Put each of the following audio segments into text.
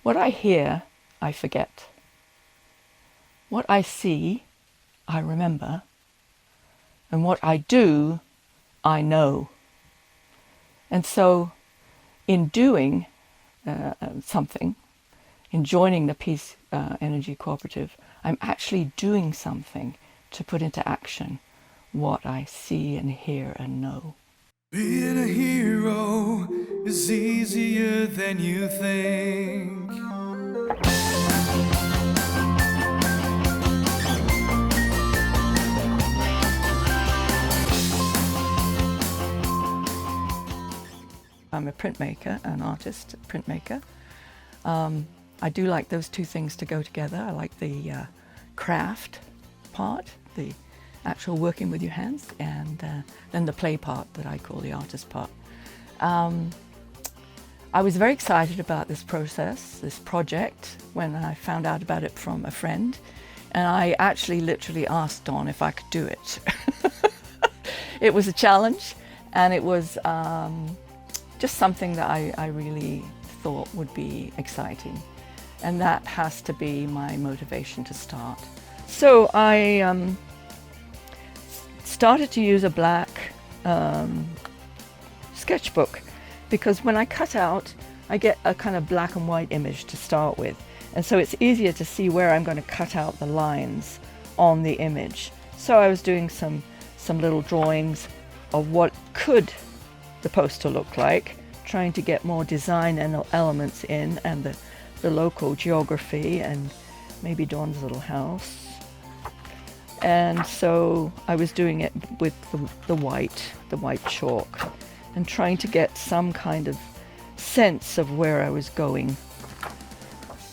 What I hear, I forget. What I see, I remember. And what I do, I know. And so in doing something, in joining the Peace Energy Cooperative, I'm actually doing something to put into action what I see and hear and know. Being a hero is easier than you think. I'm a printmaker, an artist, printmaker. I do like those two things to go together. I like the craft part, the actual working with your hands, and then the play part that I call the artist part. I was very excited about this process, this project, when I found out about it from a friend, and I actually literally asked Dawn if I could do it. It was a challenge, and it was just something that I really thought would be exciting, and that has to be my motivation to start. So I started to use a black sketchbook, because when I cut out, I get a kind of black and white image to start with, and so it's easier to see where I'm going to cut out the lines on the image. So I was doing some little drawings of what could the poster look like, trying to get more design and elements in, and the local geography, and maybe Dawn's little house. And so I was doing it with the white chalk, and trying to get some kind of sense of where I was going.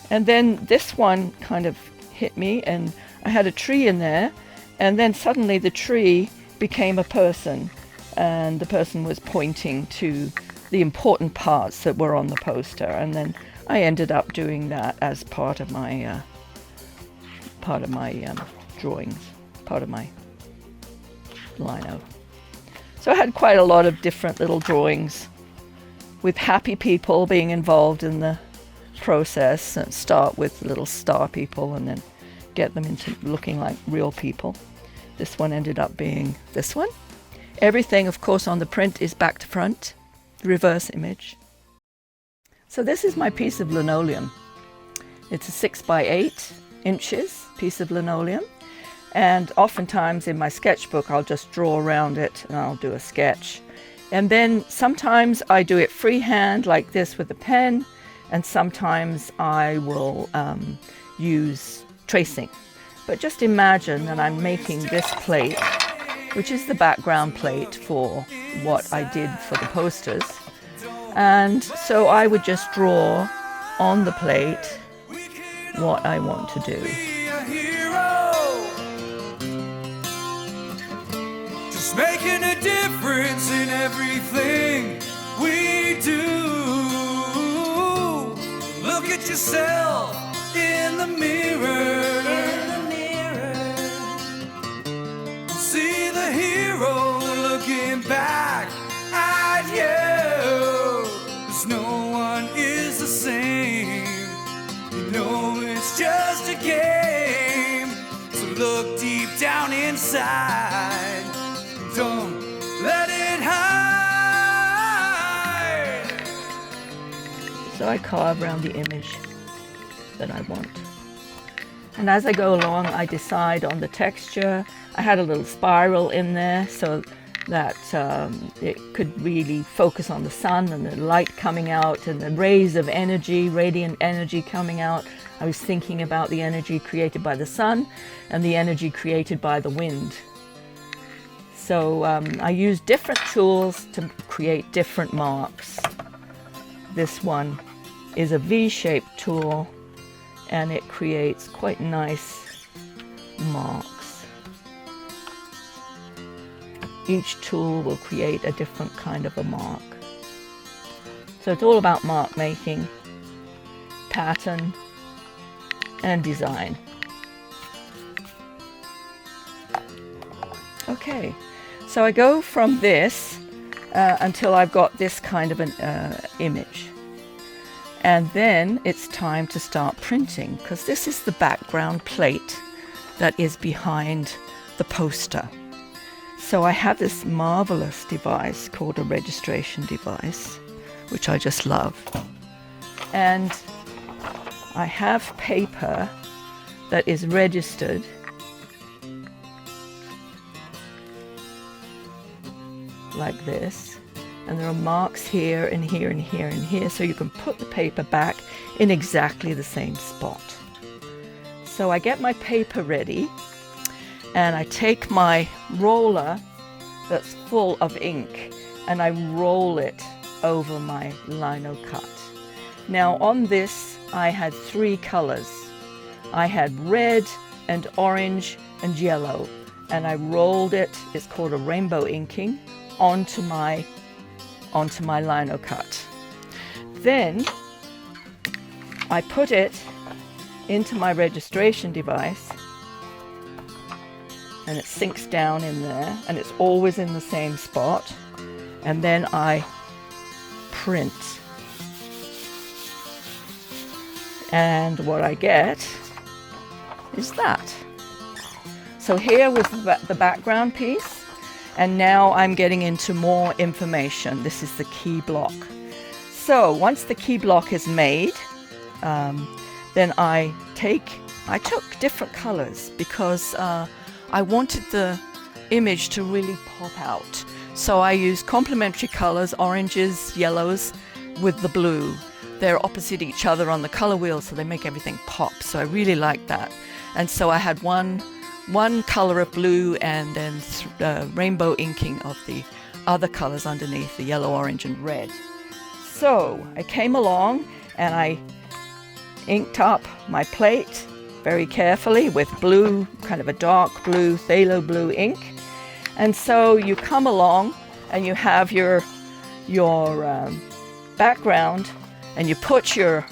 And then this one kind of hit me, and I had a tree in there, and then suddenly the tree became a person, and the person was pointing to the important parts that were on the poster, and then I ended up doing that as part of my drawings, part of my lino. So I had quite a lot of different little drawings with happy people being involved in the process, and start with little star people and then get them into looking like real people. This one ended up being this one. Everything, of course, on the print is back to front, reverse image. So this is my piece of linoleum. It's a 6 by 8 inches piece of linoleum, and oftentimes in my sketchbook I'll just draw around it and I'll do a sketch. And then sometimes I do it freehand like this with a pen, and sometimes I will use tracing. But just imagine that I'm making this plate, which is the background plate for what I did for the posters. And so I would just draw on the plate what I want to do. Just making a difference in everything we do. Look at yourself in the mirror. See the hero looking back at you. 'Cause no one is the same. You know it's just a game. So look deep down inside. Don't let it hide. So I carve around the image that I want. And as I go along, I decide on the texture. I had a little spiral in there so that it could really focus on the sun and the light coming out and the rays of energy, radiant energy coming out. I was thinking about the energy created by the sun and the energy created by the wind. So I used different tools to create different marks. This one is a V-shaped tool, and it creates quite nice marks. Each tool will create a different kind of a mark. So it's all about mark making, pattern, and design. Okay, so I go from this until I've got this kind of an image. And then it's time to start printing, because this is the background plate that is behind the poster. So I have this marvelous device called a registration device, which I just love. And I have paper that is registered like this. And there are marks here and here and here and here, so you can put the paper back in exactly the same spot. So I get my paper ready, and I take my roller that's full of ink and I roll it over my linocut. Now on this I had 3 colors. I had red and orange and yellow, and I rolled it, it's called a rainbow inking, onto my linocut. Then I put it into my registration device, and it sinks down in there, and it's always in the same spot. And then I print. And what I get is that. So here was the background piece, and now I'm getting into more information. This is the key block. So once the key block is made, then I took different colors because I wanted the image to really pop out. So I used complementary colors, oranges, yellows, with the blue. They're opposite each other on the color wheel, so they make everything pop. So I really like that. And so I had one color of blue, and then rainbow inking of the other colors underneath, the yellow, orange, and red. So I came along and I inked up my plate very carefully with blue, kind of a dark blue, phthalo blue ink. And so you come along and you have your background, and you put your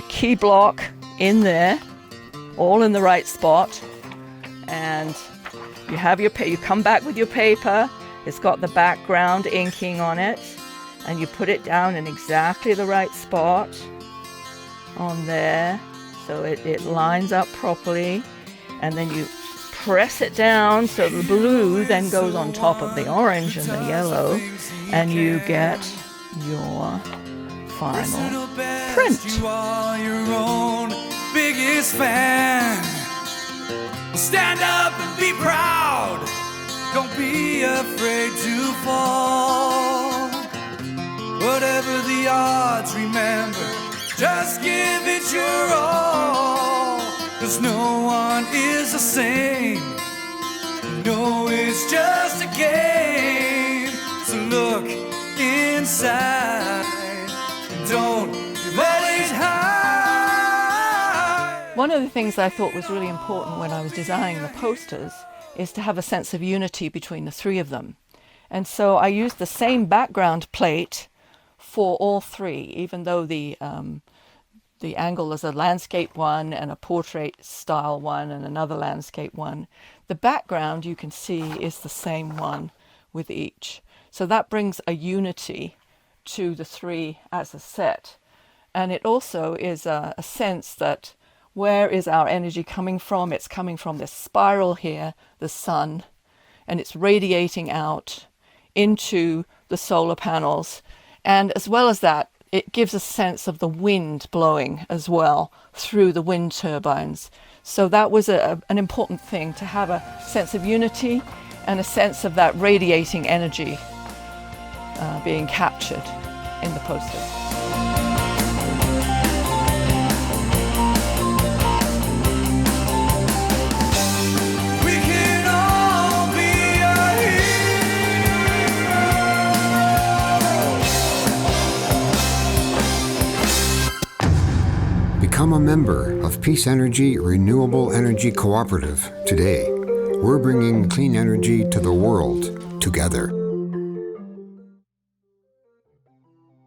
key block in there, all in the right spot, and you have you come back with your paper. It's got the background inking on it, and you put it down in exactly the right spot on there, so it lines up properly, and then you press it down so the blue then goes on top of the orange and the yellow, and you get your final print. You are your own biggest fan. Stand up and be proud. Don't be afraid to fall. Whatever the odds, remember, just give it your all. 'Cause no one is the same. No, it's just a game. So look inside. Don't always hide. One of the things I thought was really important when I was designing the posters is to have a sense of unity between the 3 of them. And so I used the same background plate for all 3, even though the angle is a landscape one and a portrait style one and another landscape one. The background, you can see, is the same one with each. So that brings a unity to the 3 as a set. And it also is a sense that where is our energy coming from? It's coming from this spiral here, the sun, and it's radiating out into the solar panels. And as well as that, it gives a sense of the wind blowing as well through the wind turbines. So that was an important thing, to have a sense of unity and a sense of that radiating energy being captured in the posters. We can all be a hero. Become a member of Peace Energy Renewable Energy Cooperative today. We're bringing clean energy to the world together.